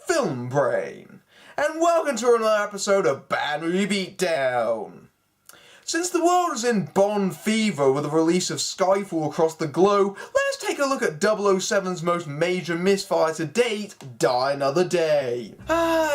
Film Brain, and welcome to another episode of Bad Movie Beatdown. Since the world is in Bond fever with the release of Skyfall across the globe, let's take a look at 007's most major misfire to date, Die Another Day.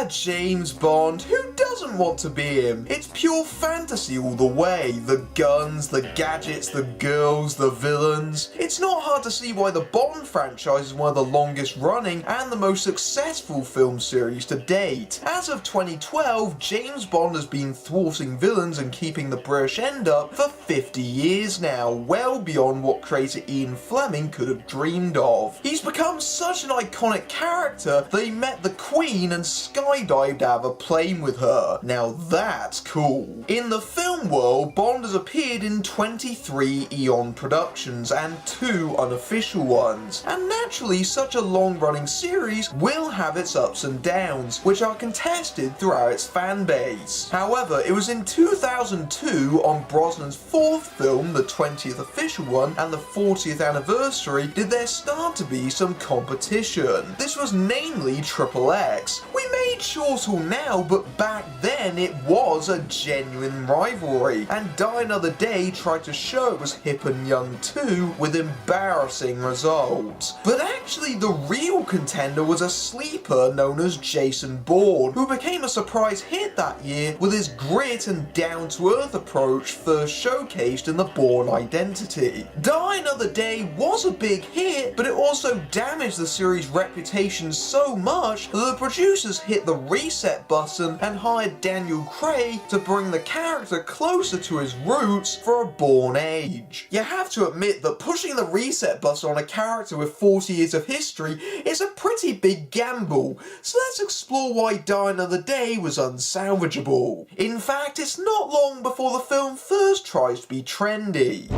James Bond, who doesn't want to be him? It's pure fantasy all the way. The guns, the gadgets, the girls, the villains. It's not hard to see why the Bond franchise is one of the longest running and the most successful film series to date. As of 2012, James Bond has been thwarting villains and keeping the British end up for 50 years now, well beyond what creator Ian Fleming could have dreamed of. He's become such an iconic character that he met the Queen and skydived out of a plane with her. Now that's cool. In the film world, Bond has appeared in 23 Eon productions and 2 unofficial ones, and naturally such a long-running series will have its ups and downs, which are contested throughout its fan base. However, it was in 2002 on Brosnan's 4th film, the 20th official one, and the 40th anniversary, did there start to be some competition. This was namely XXX. We made sure till now, but back then it was a genuine rivalry, and Die Another Day tried to show it was hip and young too, with embarrassing results. But actually the real contender was a sleeper known as Jason Bourne, who became a surprise hit that year with his grit and down-to-earth approach first showcased in the Bourne identity. Die Another Day was a big hit, but it also damaged the series' reputation so much that the producers hit the reset button and hired Daniel Craig to bring the character closer to his roots for a Bourne age. You have to admit that pushing the reset button on a character with 40 years of history is a pretty big gamble, so let's explore why Die Another Day was unsalvageable. In fact, it's not long before the film first tries to be trendy.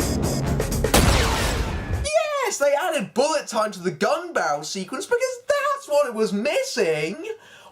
Yes, they added bullet time to the gun barrel sequence because that's what it was missing.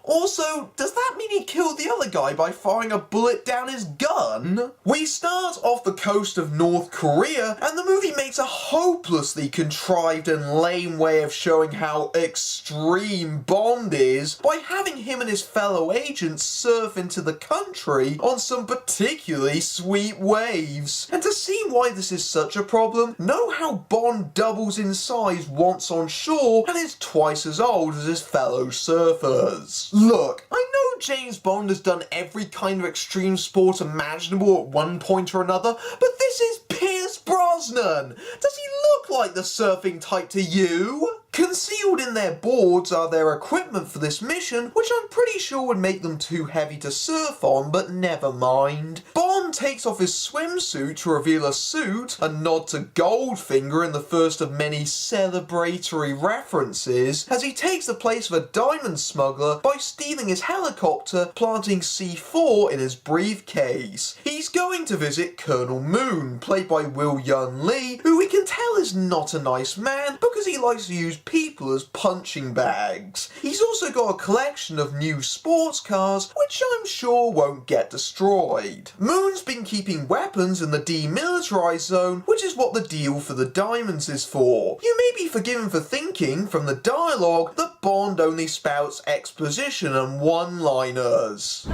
Also, does that mean he killed the other guy by firing a bullet down his gun? We start off the coast of North Korea, and the movie makes a hopelessly contrived and lame way of showing how extreme Bond is by having him and his fellow agents surf into the country on some particularly sweet waves. And to see why this is such a problem, know how Bond doubles in size once on shore and is twice as old as his fellow surfers. Look, I know James Bond has done every kind of extreme sport imaginable at one point or another, but this is Pierce Brosnan! Does he look like the surfing type to you? Concealed in their boards are their equipment for this mission, which I'm pretty sure would make them too heavy to surf on, but never mind. Bond takes off his swimsuit to reveal a suit, a nod to Goldfinger in the first of many celebratory references, as he takes the place of a diamond smuggler by stealing his helicopter, planting C4 in his briefcase. He's going to visit Colonel Moon, played by Will Yun Lee, who we can tell is not a nice man because he likes to use people as punching bags. He's also got a collection of new sports cars, which I'm sure won't get destroyed. Moon's been keeping weapons in the demilitarized zone, which is what the deal for the diamonds is for. You may be forgiven for thinking, from the dialogue, that Bond only spouts exposition and one-liners.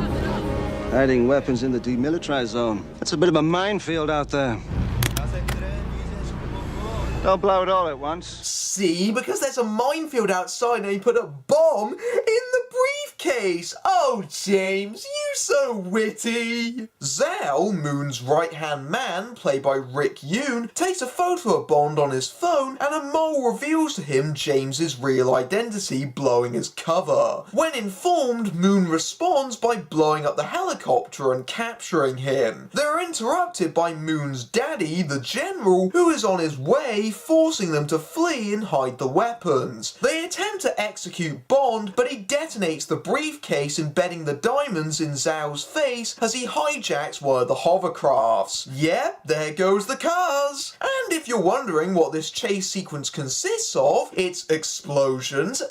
Hiding weapons in the demilitarized zone. That's a bit of a minefield out there. Don't blow it all at once. See, because there's a minefield outside and he put a bomb in the briefcase. Oh, James, you so witty. Zhao, Moon's right-hand man, played by Rick Yune, takes a photo of Bond on his phone, and a mole reveals to him James's real identity, blowing his cover. When informed, Moon responds by blowing up the helicopter and capturing him. They're interrupted by Moon's daddy, the General, who is on his way, forcing them to flee and hide the weapons. They attempt to execute Bond, but he detonates the briefcase, embedding the diamonds in Zhao's Zhao's face as he hijacks one of the hovercrafts. Yep, there goes the cars! And if you're wondering what this chase sequence consists of, it's explosions,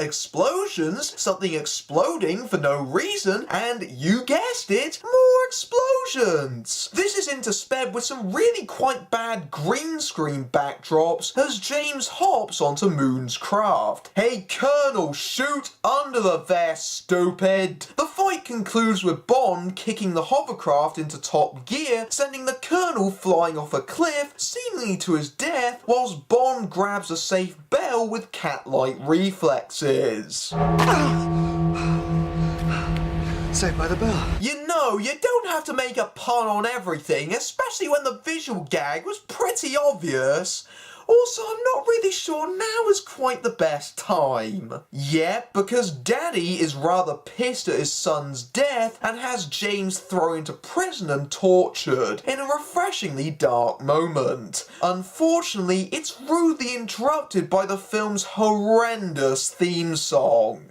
something exploding for no reason, and you guessed it, more explosions! This is intersped with some really quite bad green screen backdrops as James hops onto Moon's craft. Hey Colonel, shoot under there, stupid! The fight concludes with Bond kicking the hovercraft into top gear, sending the Colonel flying off a cliff, seemingly to his death, whilst Bond grabs a safe bell with cat-like reflexes. Saved by the bell. You know, you don't have to make a pun on everything, especially when the visual gag was pretty obvious. Also, I'm not really sure now is quite the best time. Yep, because Daddy is rather pissed at his son's death and has James thrown into prison and tortured in a refreshingly dark moment. Unfortunately, it's rudely interrupted by the film's horrendous theme song.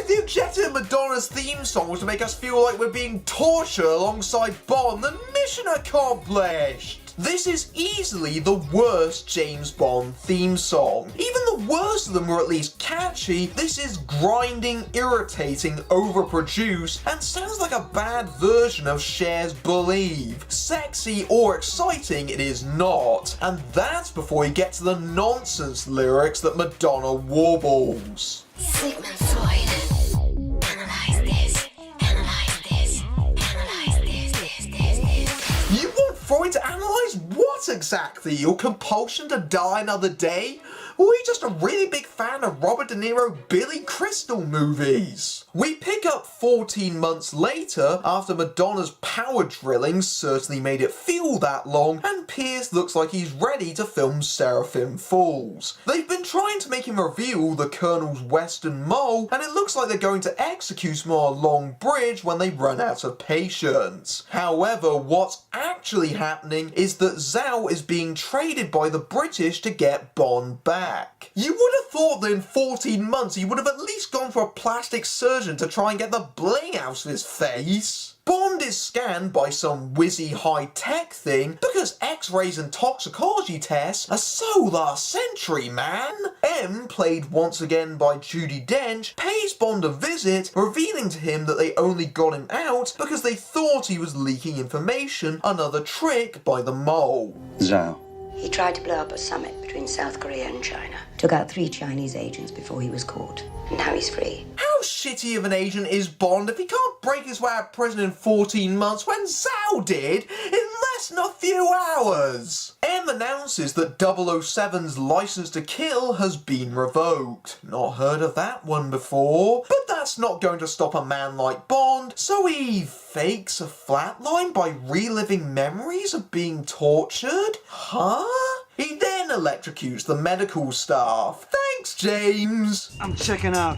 The objective of Madonna's theme song was to make us feel like we're being tortured alongside Bond, then mission accomplished! This is easily the worst James Bond theme song. Even the worst of them were at least catchy. This is grinding, irritating, overproduced, and sounds like a bad version of Cher's Believe. Sexy or exciting, it is not. And that's before you get to the nonsense lyrics that Madonna warbles. Sigmund Freud. Analyze this. You want Freud to analyse what exactly? Your compulsion to die another day? Or are you just a really big fan of Robert De Niro Billy Crystal movies? We pick up 14 months later after Madonna's power drilling certainly made it feel that long, and Pierce looks like he's ready to film Seraphim Falls. They've been trying to make him reveal the Colonel's western mole, and it looks like they're going to execute him on a long bridge when they run out of patience. However, what's actually happening is that Zhao is being traded by the British to get Bond back. You would have thought that in 14 months he would have at least gone for a plastic surgeon to try and get the bling out of his face. Bond is scanned by some whizzy high-tech thing because X-rays and toxicology tests are so last century, man. M, played once again by Judi Dench, pays Bond a visit, revealing to him that they only got him out because they thought he was leaking information, another trick by the mole. Zhao. He tried to blow up a summit between South Korea and China. Took out 3 Chinese agents before he was caught. And now he's free. How shitty of an agent is Bond if he can't break his way out of prison in 14 months when Zhao did in less than a few hours? M announces that 007's license to kill has been revoked. Not heard of that one before. But that's not going to stop a man like Bond, so he fakes a flatline by reliving memories of being tortured? Huh? He then electrocutes the medical staff. Thanks, James! I'm checking out.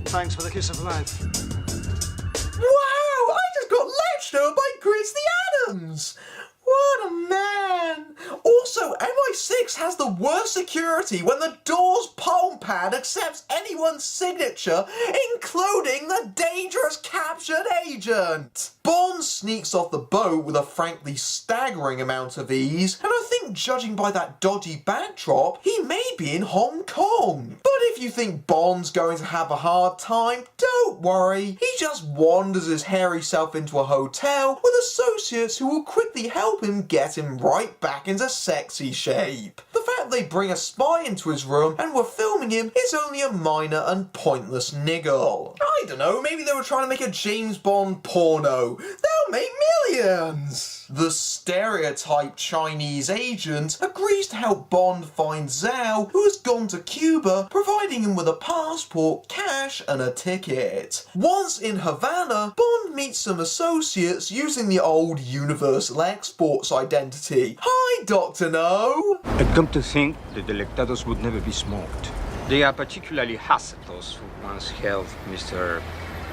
Thanks for the kiss of life. Wow! I just got lectured over by Chris the Adams! What a man! Also, MI6 has the worst security when the door's palm pad accepts anyone's signature, including the dangerous captured agent. Bond sneaks off the boat with a frankly staggering amount of ease, and I think judging by that dodgy backdrop, he may be in Hong Kong. But if you think Bond's going to have a hard time, don't worry. He just wanders his hairy self into a hotel with associates who will quickly help him get him right back into sexy shape. The fact they bring a spy into his room and were filming him is only a minor and pointless niggle. I don't know, maybe they were trying to make a James Bond porno. They'll make millions! The stereotyped Chinese agent agrees to help Bond find Zhao, who has gone to Cuba, providing him with a passport, cash, and a ticket. Once in Havana, Bond meets some associates using the old Universal Exports identity. Hi, Dr. No! I'd come to think the Delectados would never be smoked. They are particularly those who once held Mr.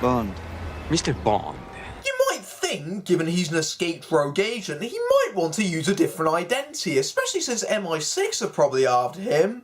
Bond. Mr. Bond. You might think think, given he's an escaped rogue agent, he might want to use a different identity, especially since MI6 are probably after him.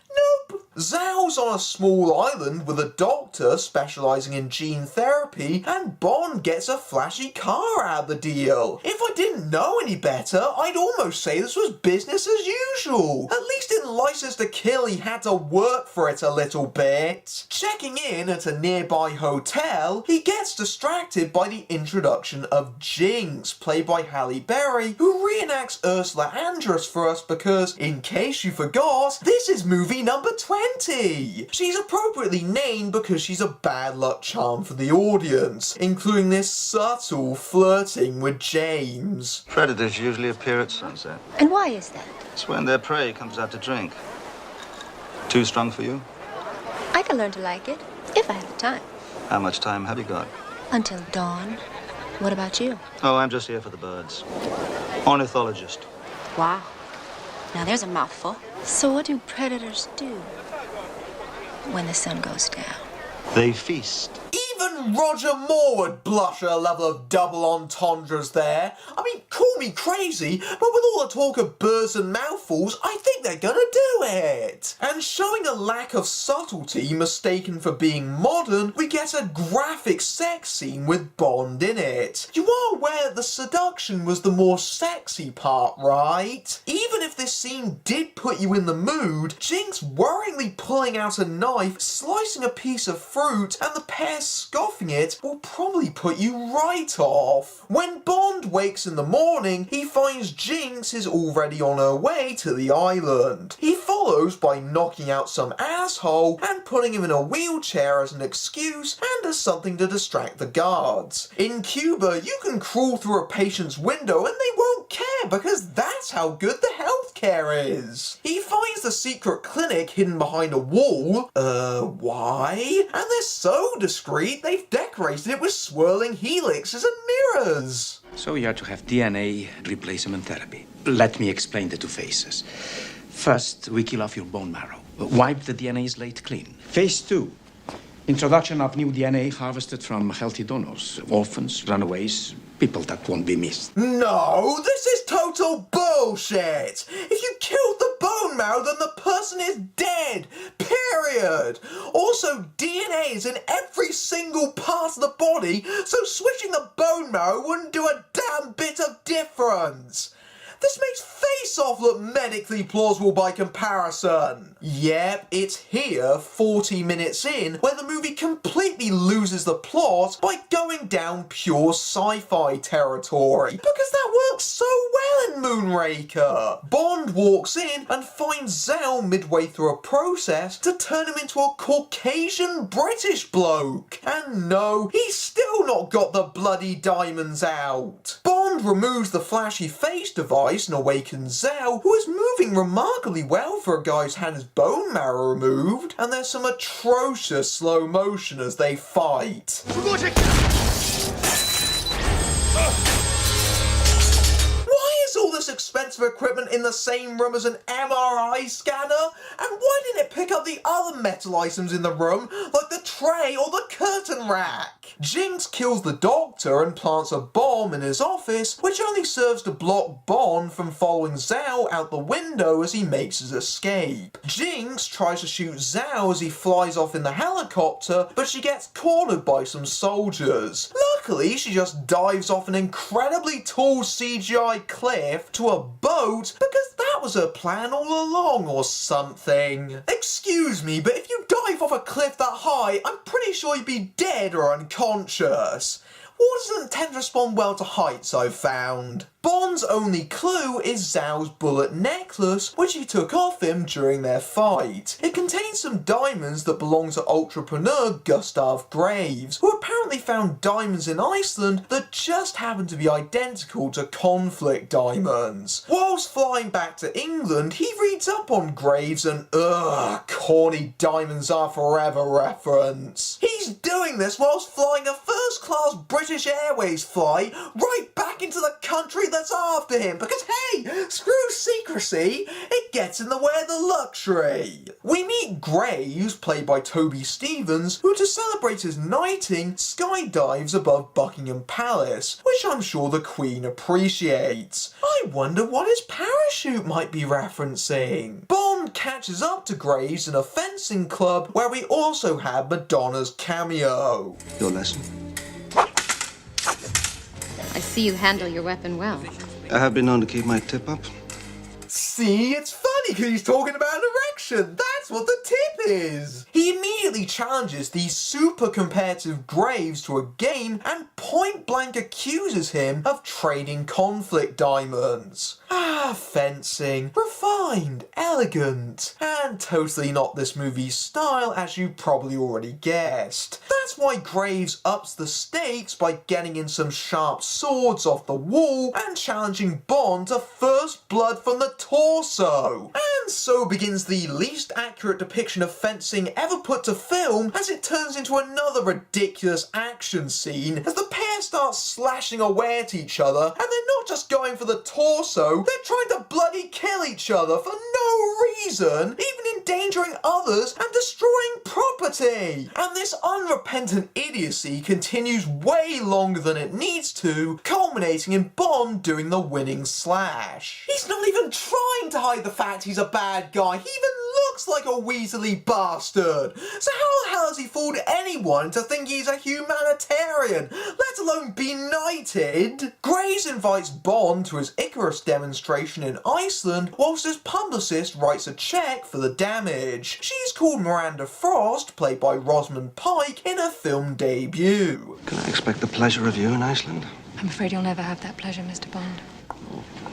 Nope. Zhao's on a small island with a doctor specialising in gene therapy, and Bond gets a flashy car out of the deal. If I didn't know any better, I'd almost say this was business as usual. At least in License to Kill he had to work for it a little bit. Checking in at a nearby hotel, he gets distracted by the introduction of Jinx, played by Halle Berry, who reenacts Ursula Andress for us because, in case you forgot, this is movie number 20. She's appropriately named because she's a bad luck charm for the audience, including this subtle flirting with James. Predators usually appear at sunset. And why is that? It's when their prey comes out to drink. Too strong for you? I can learn to like it, if I have the time. How much time have you got? Until dawn. What about you? Oh, I'm just here for the birds. Ornithologist. Wow. Now there's a mouthful. So what do predators do when the sun goes down? They feast. Even Roger Moore would blush at a level of double entendres there. I mean, call me crazy, but with all the talk of birds and mouthfuls, I think they're gonna do it. And showing a lack of subtlety mistaken for being modern, we get a graphic sex scene with Bond in it. You are aware the seduction was the more sexy part, right? Even if this scene did put you in the mood, Jinx worryingly pulling out a knife, slicing a piece of fruit, and the pair scoffing it will probably put you right off. When Bond wakes in the morning, he finds Jinx is already on her way to the island. He follows by knocking out some asshole and putting him in a wheelchair as an excuse and as something to distract the guards. In Cuba, you can crawl through a patient's window and they won't care because that's how good the healthcare is. He finds the secret clinic hidden behind a wall. Why? And they're so discreet they've decorated it with swirling helixes and mirrors. So you are to have DNA replacement therapy. Let me explain the two phases. First, we kill off your bone marrow. Wipe the DNA slate clean. Phase 2, introduction of new DNA harvested from healthy donors, orphans, runaways, people that won't be missed. No, this is total bullshit! If you killed the bone marrow, then the person is dead! Period! Also, DNA is in every single part of the body, so switching the bone marrow wouldn't do a damn bit of difference! This makes Face Off look medically plausible by comparison. Yep, it's here, 40 minutes in, where the movie completely loses the plot by going down pure sci-fi territory. Because that works so well in Moonraker. Bond walks in and finds Zhao midway through a process to turn him into a Caucasian British bloke. And no, he's still not got the bloody diamonds out. Bond removes the flashy face device and awakens Zhao, who is moving remarkably well for a guy who's had his bone marrow removed, and there's some atrocious slow motion as they fight. Why is all this expensive equipment in the same room as an MRI scanner? And why didn't it pick up the other metal items in the room, like the tray or the curtain rack? Jinx kills the doctor and plants a bomb in his office, which only serves to block Bond from following Zhao out the window as he makes his escape. Jinx tries to shoot Zhao as he flies off in the helicopter, but she gets cornered by some soldiers. Luckily, she just dives off an incredibly tall CGI cliff to a boat because that was her plan all along or something. Excuse me, but if you dive off a cliff that high, I'm pretty sure you'd be dead or unconscious. Water doesn't tend to respond well to heights, I've found. Bond's only clue is Zhao's bullet necklace, which he took off him during their fight. It contains some diamonds that belong to entrepreneur Gustav Graves, who apparently found diamonds in Iceland that just happen to be identical to conflict diamonds. Whilst flying back to England, he reads up on Graves and corny diamonds are forever reference. He's He's doing this whilst flying a first-class British Airways flight right back into the country that's after him, because hey, screw secrecy, it gets in the way of the luxury. We meet Graves, played by Toby Stevens, who to celebrate his knighting, skydives above Buckingham Palace, which I'm sure the Queen appreciates. I wonder what his parachute might be referencing. Bond catches up to Graves in a fencing club where we also have Madonna's cameo. Your lesson? I see you handle your weapon well. I have been known to keep my tip up. See, it's funny because he's talking about an erection. That's what the tip is. He immediately challenges the super competitive Graves to a game and point blank accuses him of trading conflict diamonds. Ah, fencing. Refined, elegant, and totally not this movie's style, as you probably already guessed. That's why Graves ups the stakes by getting in some sharp swords off the wall and challenging Bond to first blood from the torso. And so begins the least accurate depiction of fencing ever put to film, as it turns into another ridiculous action scene as the pair start slashing away at each other, and they're not just going for the torso, they're trying to bloody kill each other for no reason, even endangering others and destroying property. And this unrepentant idiocy continues way longer than it needs to, culminating in Bond doing the winning slash. He's not even trying to hide the fact he's a bad guy. He even looks like a Weasley bastard. So how the hell has he fooled anyone to think he's a humanitarian, let alone be knighted? Graves invites Bond to his Icarus demonstration in Iceland, whilst his publicist writes a check for the damage. She's called Miranda Frost, played by Rosamund Pike, in her film debut. Can I expect the pleasure of you in Iceland? I'm afraid you'll never have that pleasure, Mr. Bond.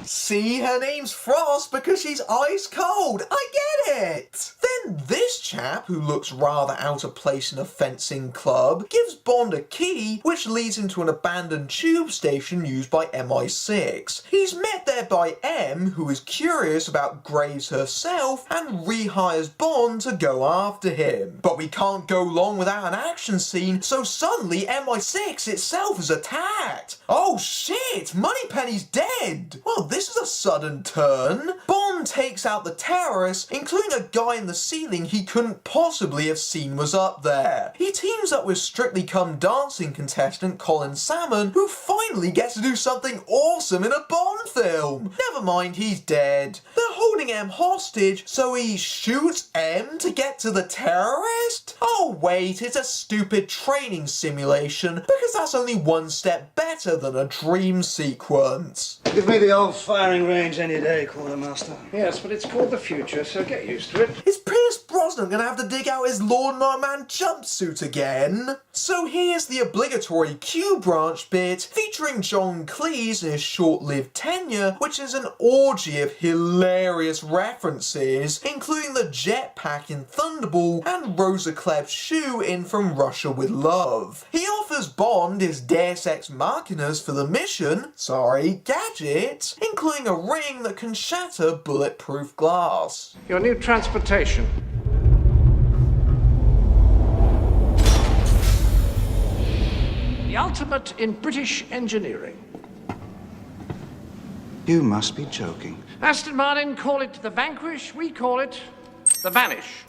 See, her name's Frost because she's ice cold. I get it. Then this chap, who looks rather out of place in a fencing club, gives Bond a key which leads him to an abandoned tube station used by MI6. He's met there by M, who is curious about Graves herself and rehires Bond to go after him. But we can't go long without an action scene, so suddenly MI6 itself is attacked. Oh shit, Moneypenny's dead. Well, this is a sudden turn. Bond takes out the terrorists, including a guy in the ceiling he couldn't possibly have seen was up there. He teams up with Strictly Come Dancing contestant Colin Salmon, who finally gets to do something awesome in a Bond film. Never mind, he's dead. They're holding M hostage, so he shoots M to get to the terrorist? Oh wait, it's a stupid training simulation, because that's only one step better than a dream sequence. Give me the old firing range any day, Quartermaster. Yes, but it's called the future, so get used to it. Is Pierce Brosnan gonna have to dig out his Lawnmower Man jumpsuit again? So here's the obligatory Q branch bit featuring John Cleese and his short-lived tenure, which is an orgy of hilarious references, including the jetpack in Thunderball and Rosa Kleb's shoe in From Russia with Love. He offers Bond his Deus Ex Machinas for the mission, gadget, including a ring that can shatter bulletproof glass. Your new transportation. The ultimate in British engineering. You must be joking. Aston Martin call it the Vanquish, we call it the Vanish.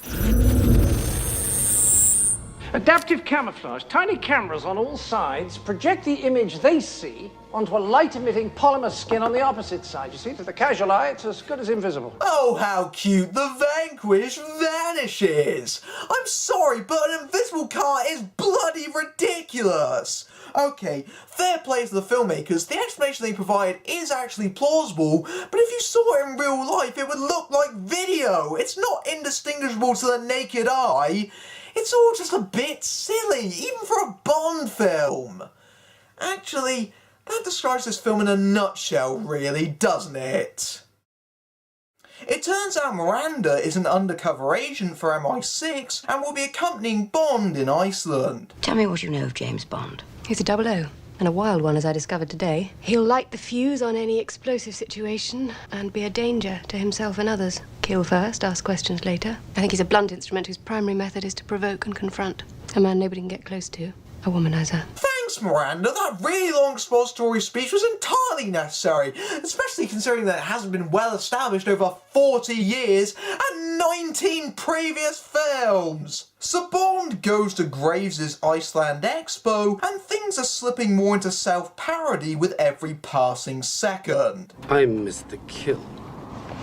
Adaptive camouflage. Tiny cameras on all sides project the image they see onto a light-emitting polymer skin on the opposite side. You see, to the casual eye, it's as good as invisible. Oh, how cute the Vanquish vanishes! I'm sorry, but an invisible car is bloody ridiculous! Okay, fair play to the filmmakers, the explanation they provide is actually plausible, but if you saw it in real life, it would look like video. It's not indistinguishable to the naked eye. It's all just a bit silly, even for a Bond film. Actually, that describes this film in a nutshell, really, doesn't it? It turns out Miranda is an undercover agent for MI6 and will be accompanying Bond in Iceland. Tell me what you know of James Bond. He's a 00, and a wild one, as I discovered today. He'll light the fuse on any explosive situation and be a danger to himself and others. Kill first, ask questions later. I think he's a blunt instrument whose primary method is to provoke and confront. A man nobody can get close to. A womanizer. Thanks, Miranda. That really long expository speech was entirely necessary, especially considering that it hasn't been well established over 40 years and 19 previous films. So Bond goes to Graves' Iceland Expo, and things are slipping more into self-parody with every passing second. I'm Mr. Kill.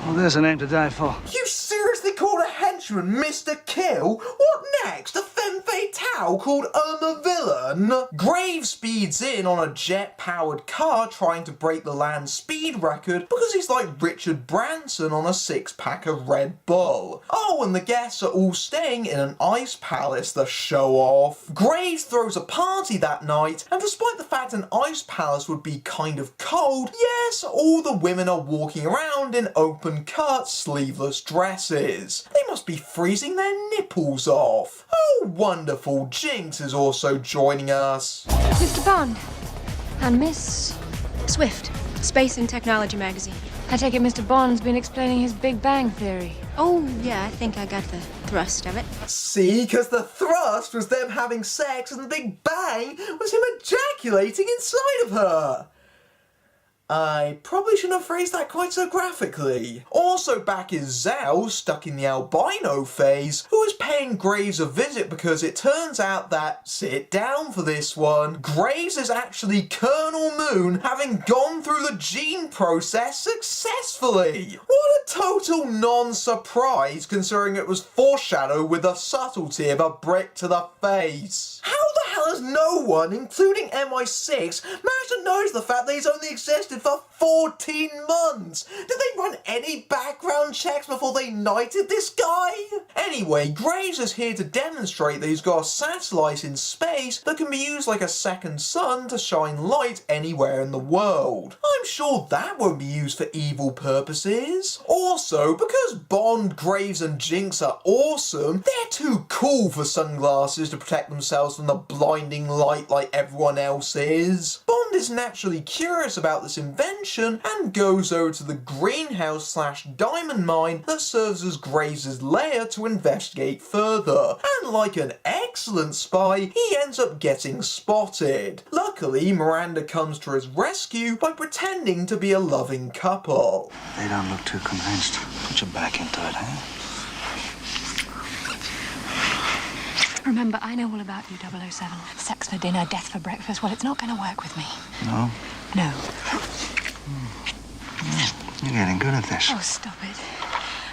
Well, there's a name to die for. You seriously called a henchman Mr. Kill? What next? A femme fatale called I'm a Villain? Graves speeds in on a jet-powered car trying to break the land speed record because he's like Richard Branson on a six-pack of Red Bull. Oh, and the guests are all staying in an ice palace, the show-off. Graves throws a party that night, and despite the fact an ice palace would be kind of cold, yes, all the women are walking around in open-cut, sleeveless dresses. They must be freezing their nipples off. Oh, wonderful. Jinx is also joining us. Mr. Bond. And Miss Swift. Space and Technology magazine. I take it Mr. Bond's been explaining his Big Bang Theory. Oh, yeah, I think I got the thrust of it. See, because the thrust was them having sex and the Big Bang was him ejaculating inside of her. I probably shouldn't have phrased that quite so graphically. Also back is Zhao, stuck in the albino phase, who is paying Graves a visit because it turns out that, sit down for this one, Graves is actually Colonel Moon, having gone through the gene process successfully. What a total non-surprise considering it was foreshadowed with the subtlety of a brick to the face. How the hell has no one, including MI6, managed to notice the fact that he's only existed for 14 months? Did they run any background checks before they knighted this guy? Anyway, Graves is here to demonstrate that he's got a satellite in space that can be used like a second sun to shine light anywhere in the world. I'm sure that won't be used for evil purposes. Also, because Bond, Graves and Jinx are awesome, they're too cool for sunglasses to protect themselves from the blinding light like everyone else is. Bond is naturally curious about this invention and goes over to the greenhouse/diamond mine that serves as Graves' lair to investigate further. And like an excellent spy, he ends up getting spotted. Luckily, Miranda comes to his rescue by pretending to be a loving couple. They don't look too convinced. Put your back into it, huh? Remember, I know all about you, 007. Sex for dinner, death for breakfast. Well, it's not going to work with me. No? No. You're getting good at this. Oh, stop it.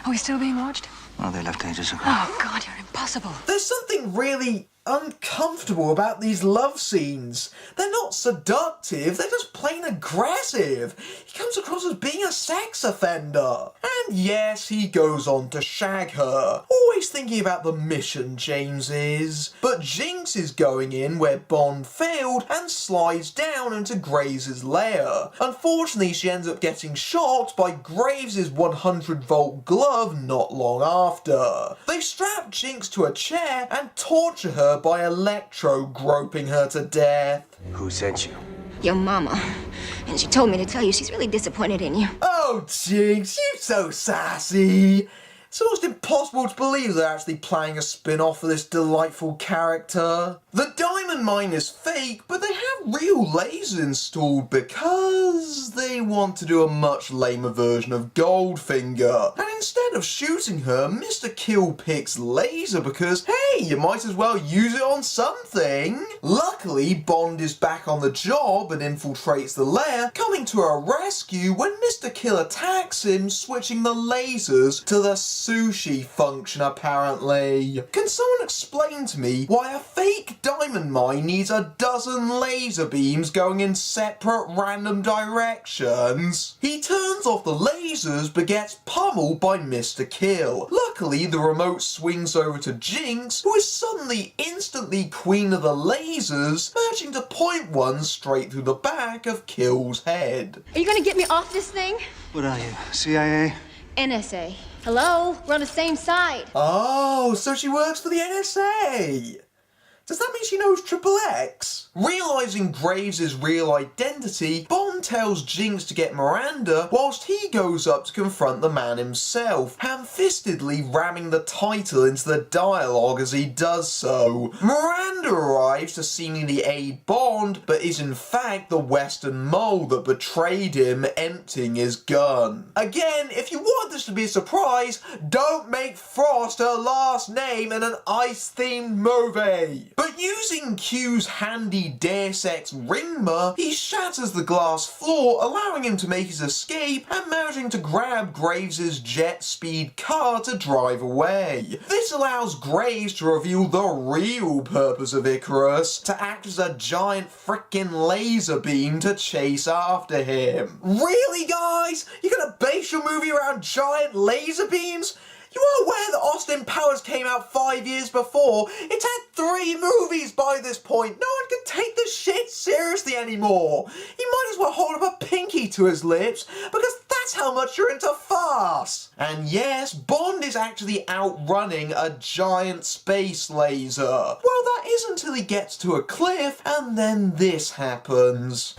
Are we still being watched? Oh, they left ages ago. Oh, God, you're impossible. There's something really uncomfortable about these love scenes. They're not seductive, they're just plain aggressive. He comes across as being a sex offender. And yes, he goes on to shag her. Always thinking about the mission, James is. But Jinx is going in where Bond failed and slides down into Graves' lair. Unfortunately, she ends up getting shocked by Graves' 100-volt glove not long after. They strap Jinx to a chair and torture her by electro groping her to death. Who sent you? Your mama. And she told me to tell you she's really disappointed in you. Oh, Jinx, you're so sassy. It's almost impossible to believe they're actually planning a spin-off for this delightful character. The diamond mine is fake, but they have real lasers installed because they want to do a much lamer version of Goldfinger. And instead of shooting her, Mr. Kill picks laser because, hey, you might as well use it on something. Luckily, Bond is back on the job and infiltrates the lair, coming to her rescue when Mr. Kill attacks him, switching the lasers to the sushi function apparently. Can someone explain to me why a fake diamond mine needs a dozen laser beams going in separate random directions? He turns off the lasers but gets pummeled by Mr. Kill. Luckily, the remote swings over to Jinx, who is suddenly instantly queen of the lasers, managing to point one straight through the back of Kill's head. Are you gonna get me off this thing? What are you, CIA? NSA. Hello? We're on the same side. Oh, so she works for the NSA. Does that mean she knows Triple X? Realising Graves' real identity, Bond tells Jinx to get Miranda whilst he goes up to confront the man himself, ham-fistedly ramming the title into the dialogue as he does so. Miranda arrives to seemingly aid Bond, but is in fact the Western mole that betrayed him, emptying his gun. Again, if you want this to be a surprise, don't make Frost her last name in an ice-themed movie. But using Q's handy Deus Ex Ringma, he shatters the glass floor, allowing him to make his escape and managing to grab Graves' jet speed car to drive away. This allows Graves to reveal the real purpose of Icarus, to act as a giant frickin' laser beam to chase after him. Really, guys? You're gonna base your movie around giant laser beams? You are aware that Austin Powers came out 5 years before? It's had 3 movies by this point. No one can take this shit seriously anymore. You might as well hold up a pinky to his lips, because that's how much you're into farce. And yes, Bond is actually outrunning a giant space laser. Well, that is until he gets to a cliff, and then this happens.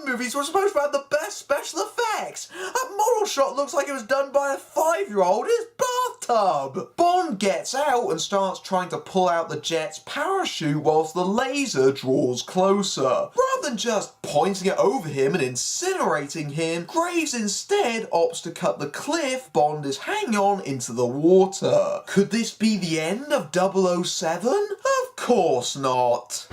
Movies were supposed to have the best special effects. That model shot looks like it was done by a 5-year-old in his bathtub. Bond gets out and starts trying to pull out the jet's parachute whilst the laser draws closer. Rather than just pointing it over him and incinerating him, Graves instead opts to cut the cliff Bond is hanging on into the water. Could this be the end of 007? Of course not.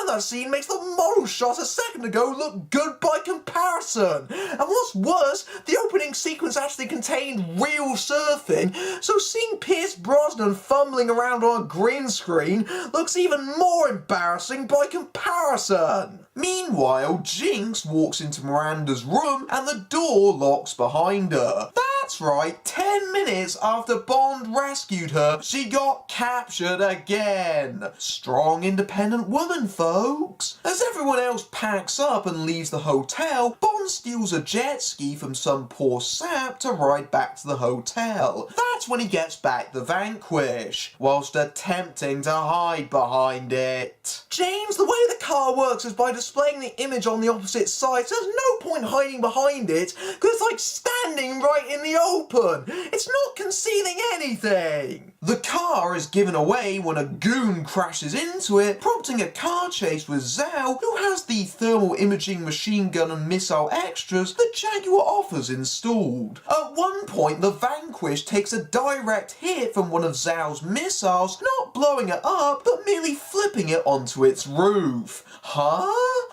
That scene makes the model shot a second ago look good by comparison. And what's worse, the opening sequence actually contained real surfing, so seeing Pierce Brosnan fumbling around on a green screen looks even more embarrassing by comparison. Meanwhile, Jinx walks into Miranda's room and the door locks behind her. That's right, 10 minutes after Bond rescued her, she got captured again. Strong, independent woman, folks. As everyone else packs up and leaves the hotel, Bond steals a jet ski from some poor sap to ride back to the hotel. That's when he gets back the Vanquish, whilst attempting to hide behind it. James, the way the car works is by displaying the image on the opposite side, so there's no point hiding behind it, because it's like standing right in the open. It's not concealing anything. The car is given away when a goon crashes into it, prompting a car chase with Zhao, who has the thermal imaging machine gun and missile extras that Jaguar offers installed. At one point, the Vanquish takes a direct hit from one of Zhao's missiles, not blowing it up, but merely flipping it onto its roof. Huh?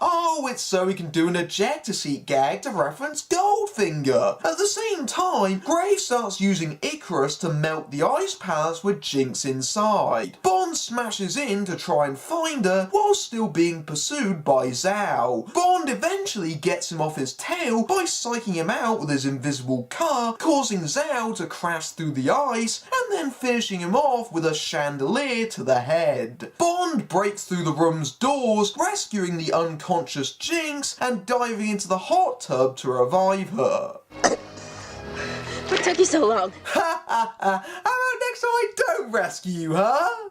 Oh, it's so he can do an ejector seat gag to reference Goldfinger. At the same time, Graves starts using Icarus to melt the ice palace with Jinx inside. Bond smashes in to try and find her while still being pursued by Zhao. Bond eventually gets him off his tail by psyching him out with his invisible car, causing Zhao to crash through the ice and then finishing him off with a chandelier to the head. Bond breaks through the room's doors, rescuing the unconscious Jinx and diving into the hot tub to revive her. What took you so long? Ha ha ha! How about next time I don't rescue you, huh?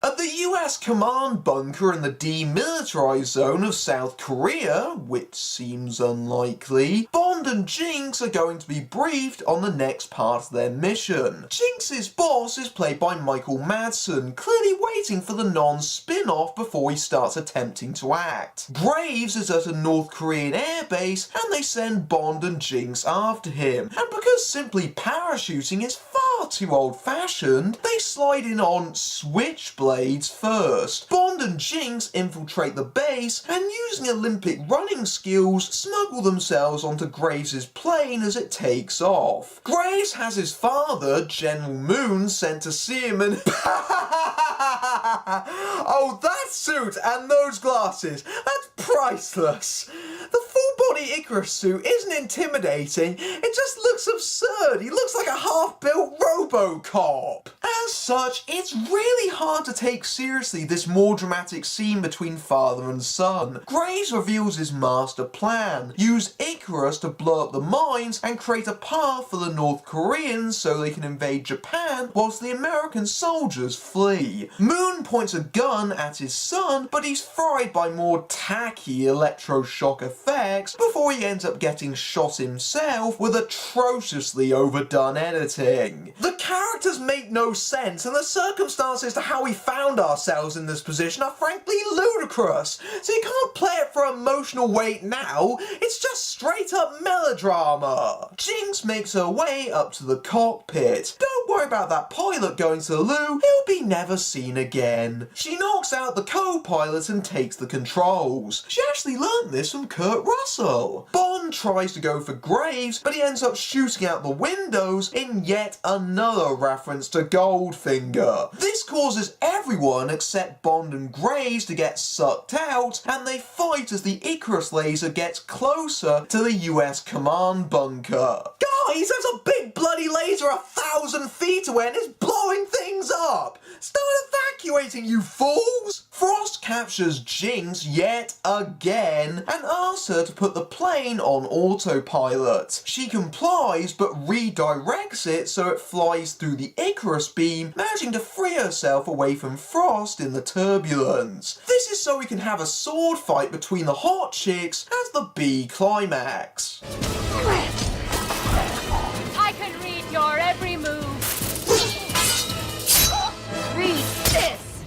At the US command bunker in the demilitarized zone of South Korea, which seems unlikely, Bond and Jinx are going to be briefed on the next part of their mission. Jinx's boss is played by Michael Madsen, clearly waiting for the non-spin-off before he starts attempting to act. Graves is at a North Korean airbase and they send Bond and Jinx after him, and because simply parachuting is far too old-fashioned, they slide in on Switchblade first. Bond and Jinx infiltrate the base and using Olympic running skills smuggle themselves onto Graves' plane as it takes off. Graves has his father, General Moon, sent to see him and oh, that suit and those glasses, that's priceless. The full body Icarus suit isn't intimidating, it just looks absurd. He looks like a half-built RoboCop. As such, it's really hard to take seriously this more dramatic scene between father and son. Graves reveals his master plan: use Icarus to blow up the mines and create a path for the North Koreans so they can invade Japan whilst the American soldiers flee. Moon points a gun at his son, but he's fried by more tacky electroshock effects before he ends up getting shot himself with atrociously overdone editing. The characters make no sense, and the circumstances to how we found ourselves in this position are frankly ludicrous, so you can't play it for emotional weight now, it's just straight up melodrama. Jinx makes her way up to the cockpit. Don't worry about that pilot going to the loo, he'll be never seen again. She knocks out the co-pilot and takes the controls. She actually learned this from Kurt Russell. Bond tries to go for Graves, but he ends up shooting out the windows in yet another reference to Goldfinger. This causes everyone except Bond and Graves to get sucked out, and they fight as the Icarus laser gets closer to the US command bunker. Guys, there's a big bloody laser 1,000 feet away and it's blowing things up! Start evacuating, you fools! Frost captures Jinx yet again and asks her to put the plane on autopilot. She complies but redirects it so it flies through the Icarus beam, managing to free herself away from Frost in the turbulence. This is so we can have a sword fight between the hot chicks as the B climax. I can read your every move. Read this,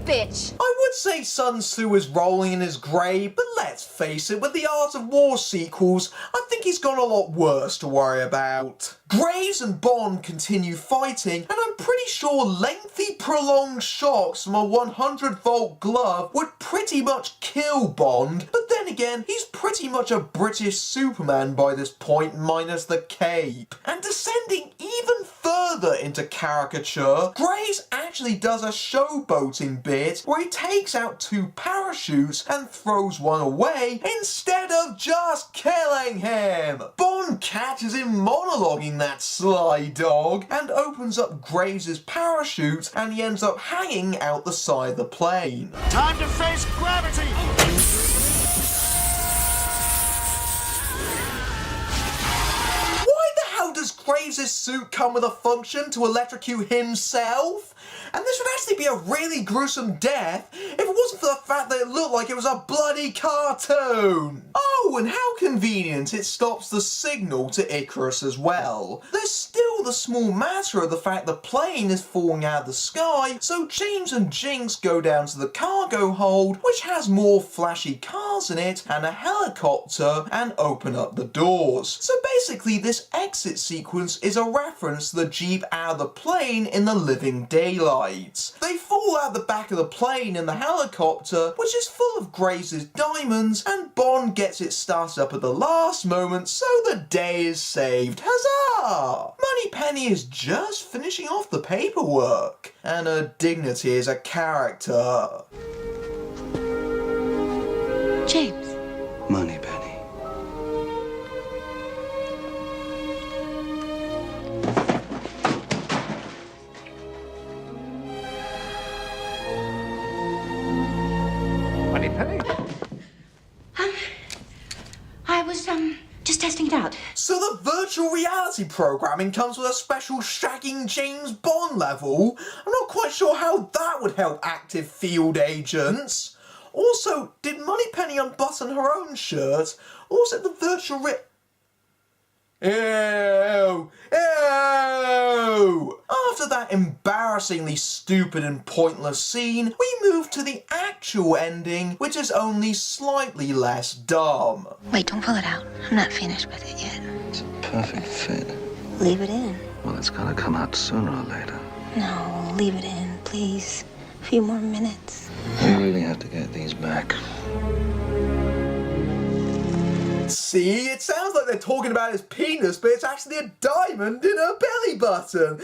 bitch. I would say Sun Tzu is rolling in his grave, but let's face it, with the Art of War sequels, I think he's got a lot worse to worry about. Graves and Bond continue fighting, and I'm pretty sure lengthy, prolonged shocks from a 100-volt glove would pretty much kill Bond, but then again, he's pretty much a British Superman by this point, minus the cape. And descending even further into caricature, Graves actually does a showboating bit where he takes out 2 parachutes and throws one away instead of just killing him. Bond catches him monologuing that sly dog and opens up Graves' parachute, and he ends up hanging out the side of the plane. Time to face gravity! Why the hell does Graves' suit come with a function to electrocute himself? And this would actually be a really gruesome death if it wasn't for the fact that it looked like it was a bloody cartoon. Oh, and how convenient it stops the signal to Icarus as well. There's still the small matter of the fact the plane is falling out of the sky, so James and Jinx go down to the cargo hold, which has more flashy cars in it and a helicopter, and open up the doors. So basically this exit sequence is a reference to the Jeep out of the plane in the living daylight. They fall out the back of the plane in the helicopter, which is full of Graves' diamonds, and Bond gets it started up at the last moment, so the day is saved. Huzzah! Moneypenny is just finishing off the paperwork, and her dignity as a character. James. Moneypenny. I was, just testing it out. So the virtual reality programming comes with a special shagging James Bond level? I'm not quite sure how that would help active field agents. Also, did Moneypenny unbutton her own shirt? Or was it the virtual Ew! Ew! After that embarrassingly stupid and pointless scene, we move to the actual ending, which is only slightly less dumb. Wait, don't pull it out. I'm not finished with it yet. It's a perfect fit. Leave it in. Well, it's gotta come out sooner or later. No, leave it in, please. A few more minutes. We really have to get these back. See, it sounds like they're talking about his penis, but it's actually a diamond in her belly button.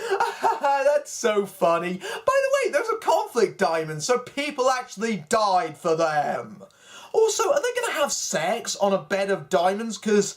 That's so funny. By the way, those are conflict diamonds, so people actually died for them. Also, are they gonna have sex on a bed of diamonds? Cause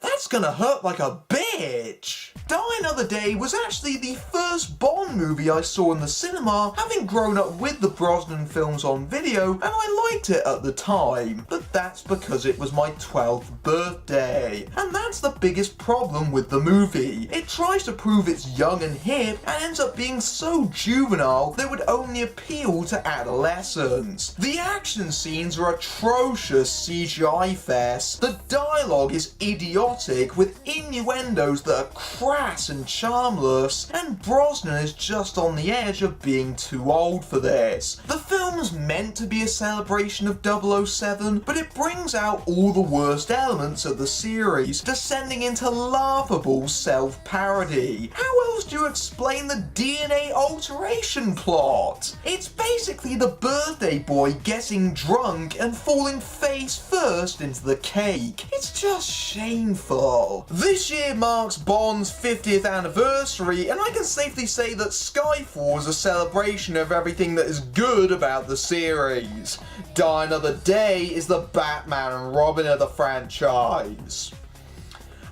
that's gonna hurt like a bitch. Die Another Day was actually the first Bond movie I saw in the cinema, having grown up with the Brosnan films on video, and I liked it at the time. But that's because it was my 12th birthday. And that's the biggest problem with the movie. It tries to prove it's young and hip, and ends up being so juvenile that it would only appeal to adolescents. The action scenes are atrocious CGI fest. The dialogue is idiotic, with innuendos that are crass and charmless, and Brosnan is just on the edge of being too old for this. The film's meant to be a celebration of 007, but it brings out all the worst elements of the series, descending into laughable self-parody. How else do you explain the DNA alteration plot? It's basically the birthday boy getting drunk and falling face first into the cake. It's just shameful. This year marks Bond's 50th anniversary, and I can safely say that Skyfall is a celebration of everything that is good about the series. Die Another Day is the Batman and Robin of the franchise.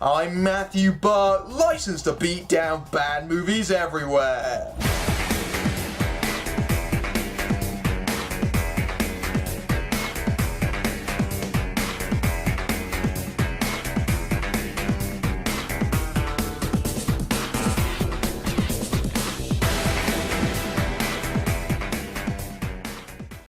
I'm Matthew Buck, licensed to beat down bad movies everywhere.